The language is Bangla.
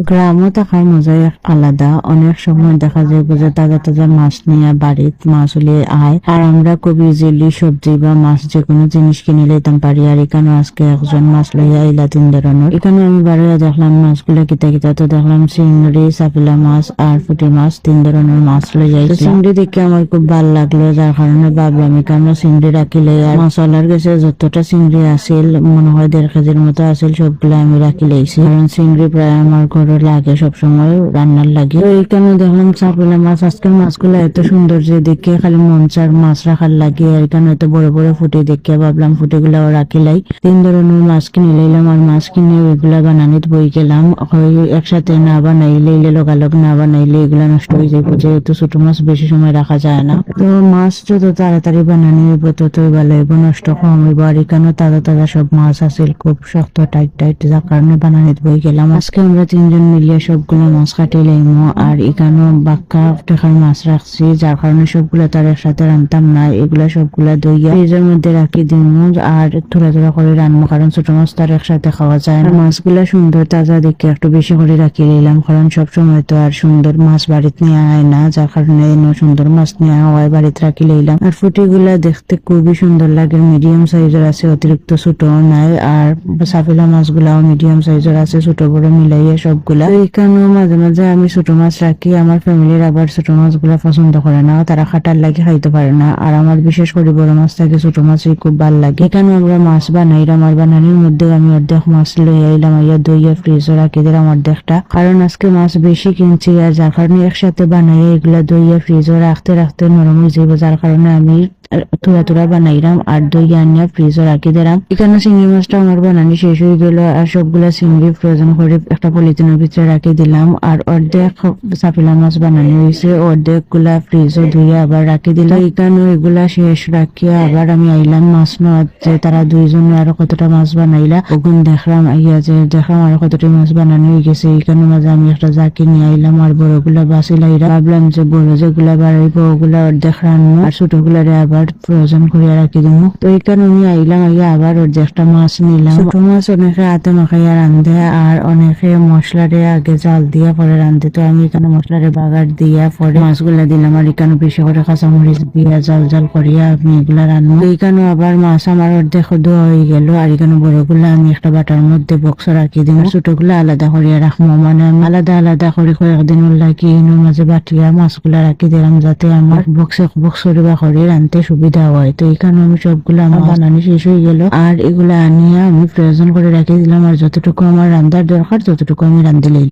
গ্রামও থাকার মজাই আলাদা। অনেক সময় দেখা যায় যে তাজা তাজা মাছ নিয়ে বাড়িতে মাছ হলে আয়, আর আমরা খুব ইজিলি সবজি বা মাছ যে কোনো জিনিস কিনে লইতাম পারি। আর এখানে আজকে একজন মাছ লইয়া আইলা 3 ধরনের। এখানে আমি বাড়িয়ে দেখলাম মাছগুলা কিতা কিতা, তো দেখলাম চিংড়ি, চাপিলা মাছ আর পুঁটি মাছ, 3 ধরনের মাছ লইয়া আইছে। চিংড়ি দেখে আমার খুব ভালো লাগলো, যার কারণে ভাবলাম এখানে চিংড়ি রাখিলে। আর মশলার গেছে যতটা চিংড়ি আছিল মনে হয় 1.5 কেজির মতো আছিল, সবগুলা আমি রাখি লাইছি, কারণ চিংড়ি প্রায় আমার ঘরে লাগে সবসময় রান্নার লাগে। তো এইখানে দেখলাম চাপিলা মাছ। আজকের মাছগুলো এত সুন্দর যে দেখে খালি মন চার মাছ রাখার লাগে। আর এখানে এত বড় বড় ফুটে দেখে ভাবলাম ফুটেগুলাও রাখিলাই। 3 ধরনের মাছ কিনে লাইলাম, আর মাছ কিনে ওইগুলা বানানিত বই গেলাম। একসাথে না বানাইলে লগালগ না বানাইলে এগুলা নষ্ট হয়ে যাবে, যেহেতু ছোট মাছ বেশি সময় রাখা যায় না। তো মাছ যত তাড়াতাড়ি বানানি হইব ততই ভালো হইব, নষ্ট কম হইব। আর এখানে তাজা তাজা সব মাছ আছিল, খুব শক্ত টাইট টাইট, যার কারণে বানানিত বই গেলাম। আজকে আমরা 3জন মিলিয়ে সবগুলো মাছ কাটি লাইমো। আর এখানে বাক্কা টাকার মাছ রাখছি, যার কারণে সবগুলো তার একসাথে রান্তাম না, এগুলা সবগুলা দইয়া ফ্রিজের মধ্যে রাখি দিন আর থোড়া থোড়া করে রান্না, কারণ ছোট মাছ তার একসাথে খাওয়া যায় না। মাছগুলা সুন্দর তাজা দেখে একটু বেশি করে রাখি লাইলাম, কারণ সবসময় তো আর সুন্দর মাছ বাড়িতে নিয়ে আয় না, যার কারণে সুন্দর মাছ নিয়ে হয় বাড়িতে রাখি লাইলাম। আর ফুটিগুলা দেখতে খুবই সুন্দর লাগে, মিডিয়াম সাইজের আছে, অতিরিক্ত ছোট নাই। আর চাপিলা মাছগুলাও মিডিয়াম সাইজের আছে, ছোট বড় মিলাইয়া সবগুলা। এখানেও মাঝে মাঝে আমি ছোট মাছ রাখি, আমার ফ্যামিলির আবার ছোট মাছগুলা পছন্দ করে না, তারা খাটার লাগে খাইতে পারে না। আর আমার বিশেষ করে বড় মাছ থাকে, ছোট মাছই খুব ভালো লাগে। এখানে আমরা মাছ বানাইলাম, আর বানানির মধ্যে আমি অর্ধেক মাছ লই আইলাম, আইয়া দইয়া ফ্রিজে রাখি দিলাম অর্ধেকটা, কারণ আজকে মাছ বেশি কিনছি। আর যার কারণে একসাথে বানাইয়া এগুলা দইয়া ফ্রিজে রাখতে রাখতে নরম হয়ে যাবে, যার কারণে আমি থোড়া থোড়া বানাইলাম আর দই আনিয়া ফ্রিজে রাখি দিলাম। এখানে চিংড়ি মাছটা আমার বানানি শেষ হয়ে গেল, আর সবগুলা চিংড়ি ফ্রোজেন করে একটা পলিথিনের ভিতরে রাখি দিলাম। আর অর্ধেক চাপিলা মাছ বানানো হয়েছে, অর্ধেক গুলা ফ্রিজে ধুয়ে আবার রাখি দিলাম। এখানে এগুলা শেষ রাখিয়া আবার আমি আইলাম মাছ নেওয়ার, যে তারা 2জনে আরো কতটা মাছ বানাইলা ওগুন দেখলাম, আইয়া যে দেখলাম আরো কতটা মাছ বানানো হয়ে গেছে। এখানে মাঝে আমি একটা জাকি নিয়ে আইলাম, আর বড়গুলা বাসিলাইরা ভাবলাম যে বড় যেগুলা বাড়াইবো ওগুলা অর্ধেক রান্না, আর ছোটগুলারে আবার ফ্রোজেন করে রাখি দিব। তো এখানে আমি আইলাম, আইয়া আবার অর্ধেকটা মাছ নিলাম। ছোট মাছ অনেকে হাতে মাখাইয়া রান্ধে, আর অনেকে মশলারে আগে জাল দিয়া পরে রান্ধে। তো আমি এখানে মশলারে বাগার দিয়া পরে মাছগুলা দিলাম, আর এখানে বেশি করে কাঁচামরিচ দিয়া জাল জাল করিয়া আমি এগুলা রান্না। এখানে আবার মাছ আমার অর্ধেক ধোয়া হয়ে গেল, আর এখানে বড়গুলা আমি একটা বাটার মধ্যে বক্স রাখি দিই, ছোটগুলা আলাদা করিয়া রাখবো। মানে আমি আলাদা আলাদা করে কয়েকদিন লাগি এর মাঝে বাটিয়া মাছগুলা রাখি দিলাম, যাতে আমার বক্স করে রানতে সুবিধা হয়। তো এখানে আমি সবগুলো আমার বানানো শেষ হয়ে গেল, আর এগুলা আনিয়া আমি ফ্রোজেন করে রাখি দিলাম। আর যতটুকু আমার রান্নার দরকার ততটুকু আমি রান্ধি লই।